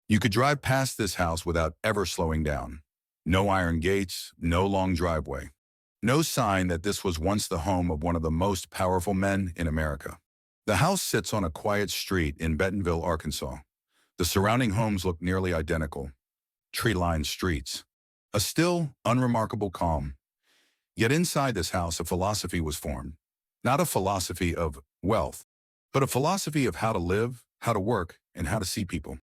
You could drive past this house without ever slowing down. No iron gates, no long driveway. No sign that this was once the home of one of the most powerful men in America. The house sits on a quiet street in Bentonville, Arkansas. The surrounding homes look nearly identical. Tree-lined streets. A still, unremarkable calm. Yet inside this house, a philosophy was formed. Not a philosophy of wealth, but a philosophy of how to live, how to work, and how to see people.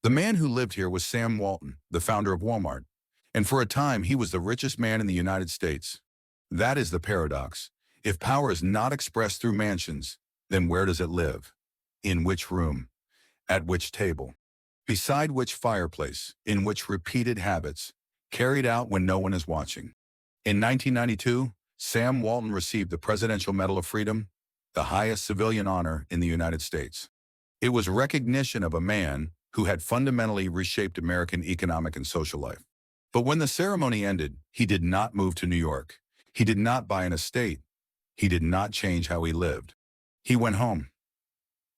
The man who lived here was Sam Walton, the founder of Walmart. And for a time, he was the richest man in the United States. That is the paradox. If power is not expressed through mansions, then where does it live? In which room? At which table? Beside which fireplace? In which repeated habits? Carried out when no one is watching. In 1992, Sam Walton received the Presidential Medal of Freedom, the highest civilian honor in the United States. It was recognition of a man who had fundamentally reshaped American economic and social life. But when the ceremony ended, he did not move to New York. He did not buy an estate. He did not change how he lived. He went home,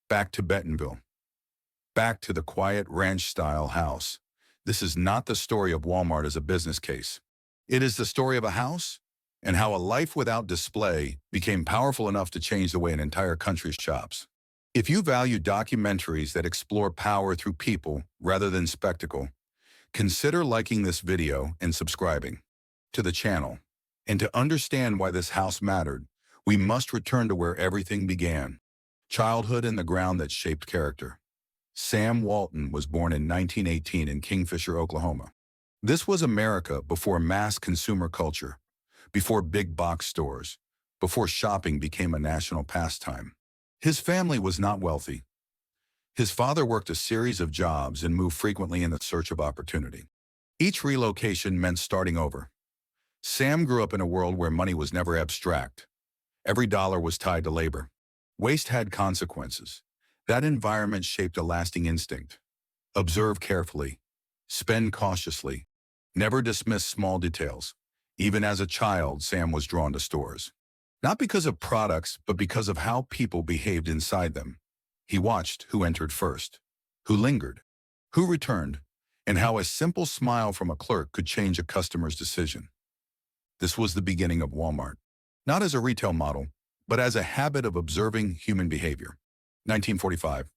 back to Bentonville, back to the quiet ranch-style house. This is not the story of Walmart as a business case. It is the story of a house and how a life without display became powerful enough to change the way an entire country shops. If you value documentaries that explore power through people rather than spectacle, consider liking this video and subscribing to the channel. And to understand why this house mattered, we must return to where everything began. Childhood and the ground that shaped character. Sam Walton was born in 1918 in Kingfisher, Oklahoma. This was America before mass consumer culture, before big box stores, before shopping became a national pastime. His family was not wealthy. His father worked a series of jobs and moved frequently in the search of opportunity. Each relocation meant starting over. Sam grew up in a world where money was never abstract. Every dollar was tied to labor. Waste had consequences. That environment shaped a lasting instinct. Observe carefully. Spend cautiously. Never dismiss small details. Even as a child, Sam was drawn to stores. Not because of products, but because of how people behaved inside them. He watched who entered first, who lingered, who returned, and how a simple smile from a clerk could change a customer's decision. This was the beginning of Walmart, not as a retail model, but as a habit of observing human behavior. 1945.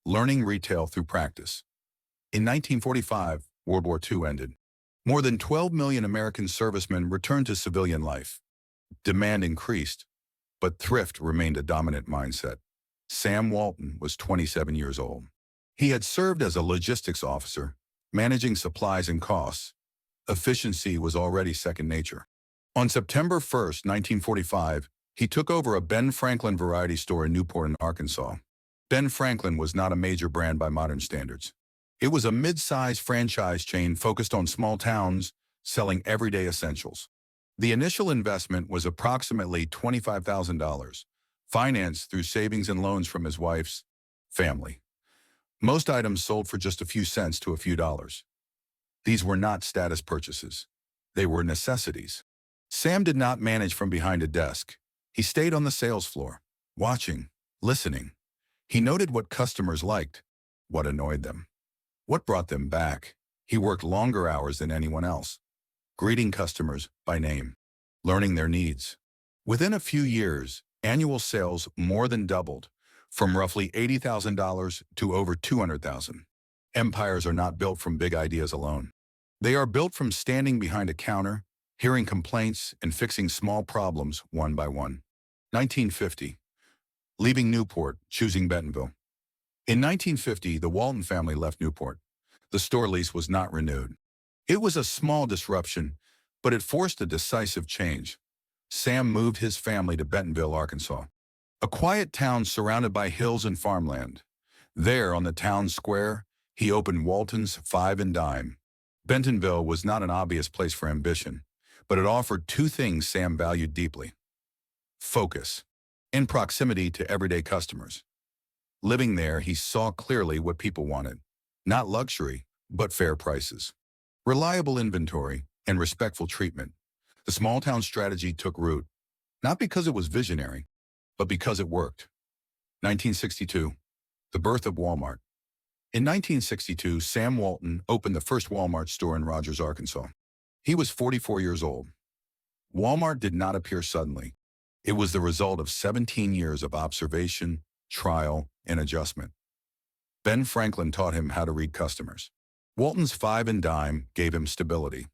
Learning retail through practice. In 1945, World War II ended. More than 12 million American servicemen returned to civilian life. Demand increased, but thrift remained a dominant mindset. Sam Walton was 27 years old. He had served as a logistics officer, managing supplies and costs. Efficiency was already second nature. On September 1st, 1945, he took over a Ben Franklin variety store in Newport, Arkansas. Ben Franklin was not a major brand by modern standards. It was a mid-sized franchise chain focused on small towns, selling everyday essentials. The initial investment was approximately $25,000, financed through savings and loans from his wife's family. Most items sold for just a few cents to a few dollars. These were not status purchases. They were necessities. Sam did not manage from behind a desk. He stayed on the sales floor, watching, listening. He noted what customers liked, what annoyed them, what brought them back. He worked longer hours than anyone else, greeting customers by name, learning their needs. Within a few years, annual sales more than doubled, from roughly $80,000 to over $200,000. Empires are not built from big ideas alone. They are built from standing behind a counter, hearing complaints, and fixing small problems one by one. 1950. Leaving Newport, choosing Bentonville. In 1950, the Walton family left Newport. The store lease was not renewed. It was a small disruption, but it forced a decisive change. Sam moved his family to Bentonville, Arkansas, a quiet town surrounded by hills and farmland. There, on the town square, he opened Walton's Five and Dime. Bentonville was not an obvious place for ambition, but it offered two things Sam valued deeply: focus and proximity to everyday customers. Living there, he saw clearly what people wanted: not luxury, but fair prices, reliable inventory, and respectful treatment. The small-town strategy took root, not because it was visionary, but because it worked. 1962, the birth of Walmart. In 1962, Sam Walton opened the first Walmart store in Rogers, Arkansas. He was 44 years old. Walmart did not appear suddenly. It was the result of 17 years of observation, trial, and adjustment. Ben Franklin taught him how to read customers. Walton's five and dime gave him stability.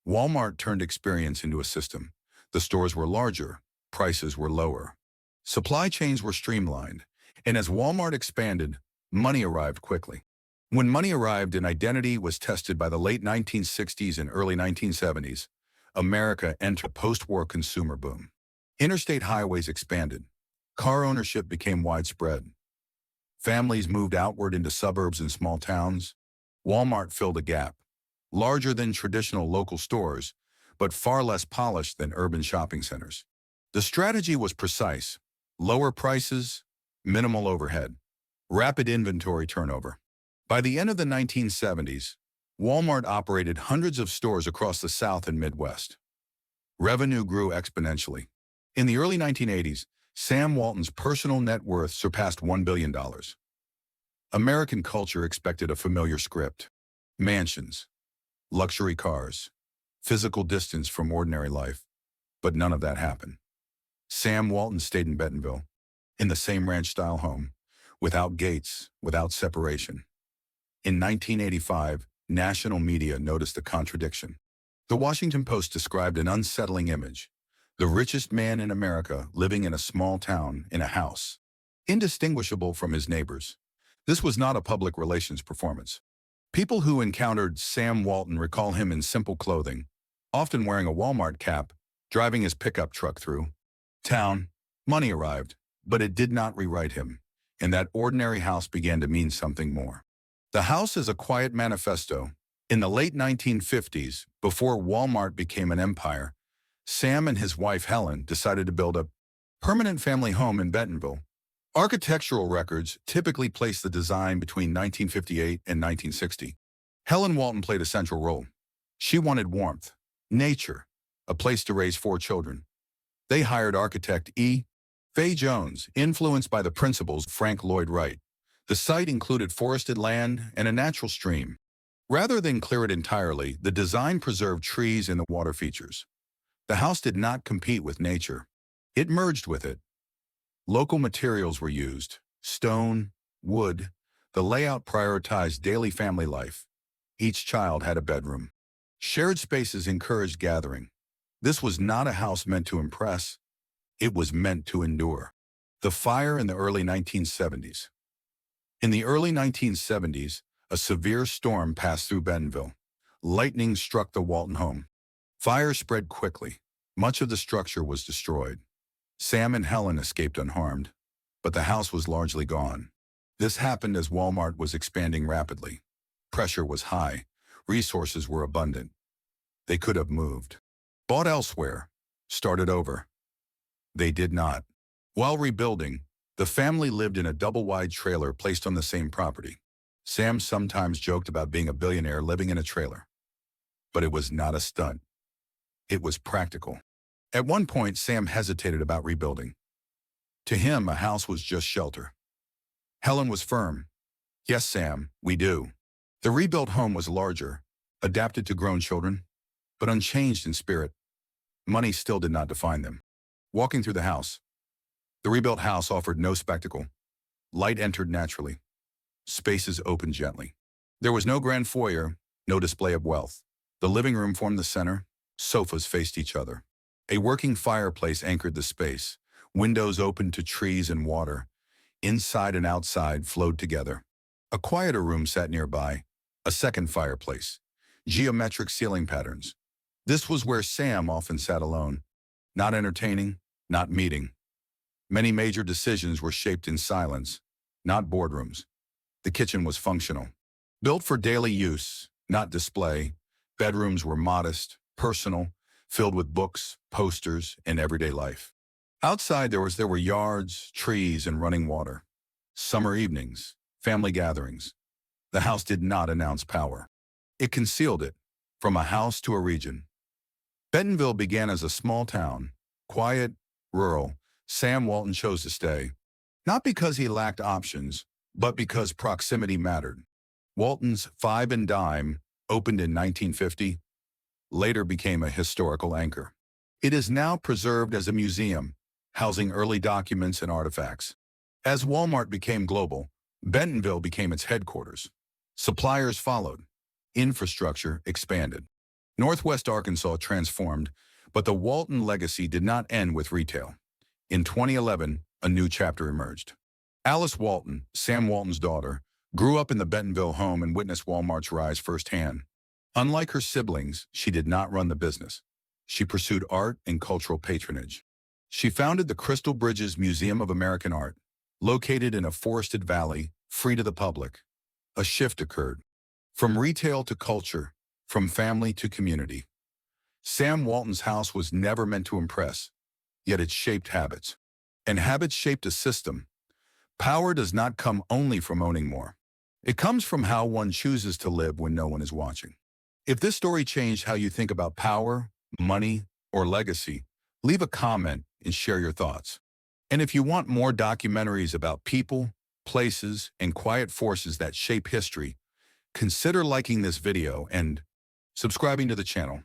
Walmart turned experience into a system. The stores were larger, prices were lower. Supply chains were streamlined, and as Walmart expanded, money arrived quickly. When money arrived and identity was tested by the late 1960s and early 1970s, America entered a post-war consumer boom. Interstate highways expanded. Car ownership became widespread. Families moved outward into suburbs and small towns. Walmart filled a gap, larger than traditional local stores, but far less polished than urban shopping centers. The strategy was precise: lower prices, minimal overhead, rapid inventory turnover. By the end of the 1970s, Walmart operated hundreds of stores across the South and Midwest. Revenue grew exponentially. In the early 1980s, Sam Walton's personal net worth surpassed $1 billion. American culture expected a familiar script: mansions, luxury cars, physical distance from ordinary life. But none of that happened. Sam Walton stayed in Bentonville, in the same ranch-style home, without gates, without separation. In 1985, national media noticed a contradiction. The Washington Post described an unsettling image: the richest man in America living in a small town in a house, indistinguishable from his neighbors. This was not a public relations performance. People who encountered Sam Walton recall him in simple clothing, often wearing a Walmart cap, driving his pickup truck through town. Money arrived, but it did not rewrite him, and that ordinary house began to mean something more. The house is a quiet manifesto. In the late 1950s, before Walmart became an empire, Sam and his wife Helen decided to build a permanent family home in Bentonville. Architectural records typically place the design between 1958 and 1960. Helen Walton played a central role. She wanted warmth, nature, a place to raise 4 children. They hired architect E. Fay Jones, influenced by the principles of Frank Lloyd Wright. The site included forested land and a natural stream. Rather than clear it entirely, the design preserved trees and the water features. The house did not compete with nature. It merged with it. Local materials were used: stone, wood. The layout prioritized daily family life. Each child had a bedroom. Shared spaces encouraged gathering. This was not a house meant to impress. It was meant to endure. The fire in the early 1970s. In the early 1970s, a severe storm passed through Bentonville. Lightning struck the Walton home. Fire spread quickly. Much of the structure was destroyed. Sam and Helen escaped unharmed, but the house was largely gone. This happened as Walmart was expanding rapidly. Pressure was high. Resources were abundant. They could have moved, bought elsewhere, started over. They did not. While rebuilding, the family lived in a double-wide trailer placed on the same property. Sam sometimes joked about being a billionaire living in a trailer. But it was not a stunt. It was practical. At one point, Sam hesitated about rebuilding. To him, a house was just shelter. Helen was firm. "Yes, Sam, we do." The rebuilt home was larger, adapted to grown children, but unchanged in spirit. Money still did not define them. Walking through the house. The rebuilt house offered no spectacle. Light entered naturally. Spaces opened gently. There was no grand foyer, no display of wealth. The living room formed the center. Sofas faced each other. A working fireplace anchored the space. Windows opened to trees and water. Inside and outside flowed together. A quieter room sat nearby, a second fireplace. Geometric ceiling patterns. This was where Sam often sat alone. Not entertaining, not meeting. Many major decisions were shaped in silence, not boardrooms. The kitchen was functional. Built for daily use, not display, bedrooms were modest, personal, filled with books, posters, and everyday life. Outside there were yards, trees, and running water. Summer evenings, family gatherings. The house did not announce power. It concealed it, from a house to a region. Bentonville began as a small town, quiet, rural. Sam Walton chose to stay, not because he lacked options, but because proximity mattered. Walton's Five and Dime, opened in 1950, later became a historical anchor. It is now preserved as a museum, housing early documents and artifacts. As Walmart became global, Bentonville became its headquarters. Suppliers followed. Infrastructure expanded. Northwest Arkansas transformed, but the Walton legacy did not end with retail. In 2011, a new chapter emerged. Alice Walton, Sam Walton's daughter, grew up in the Bentonville home and witnessed Walmart's rise firsthand. Unlike her siblings, she did not run the business. She pursued art and cultural patronage. She founded the Crystal Bridges Museum of American Art, located in a forested valley, free to the public. A shift occurred. From retail to culture, from family to community. Sam Walton's house was never meant to impress, yet it shaped habits. And habits shaped a system. Power does not come only from owning more. It comes from how one chooses to live when no one is watching. If this story changed how you think about power, money, or legacy, leave a comment and share your thoughts. And if you want more documentaries about people, places, and quiet forces that shape history, consider liking this video and subscribing to the channel.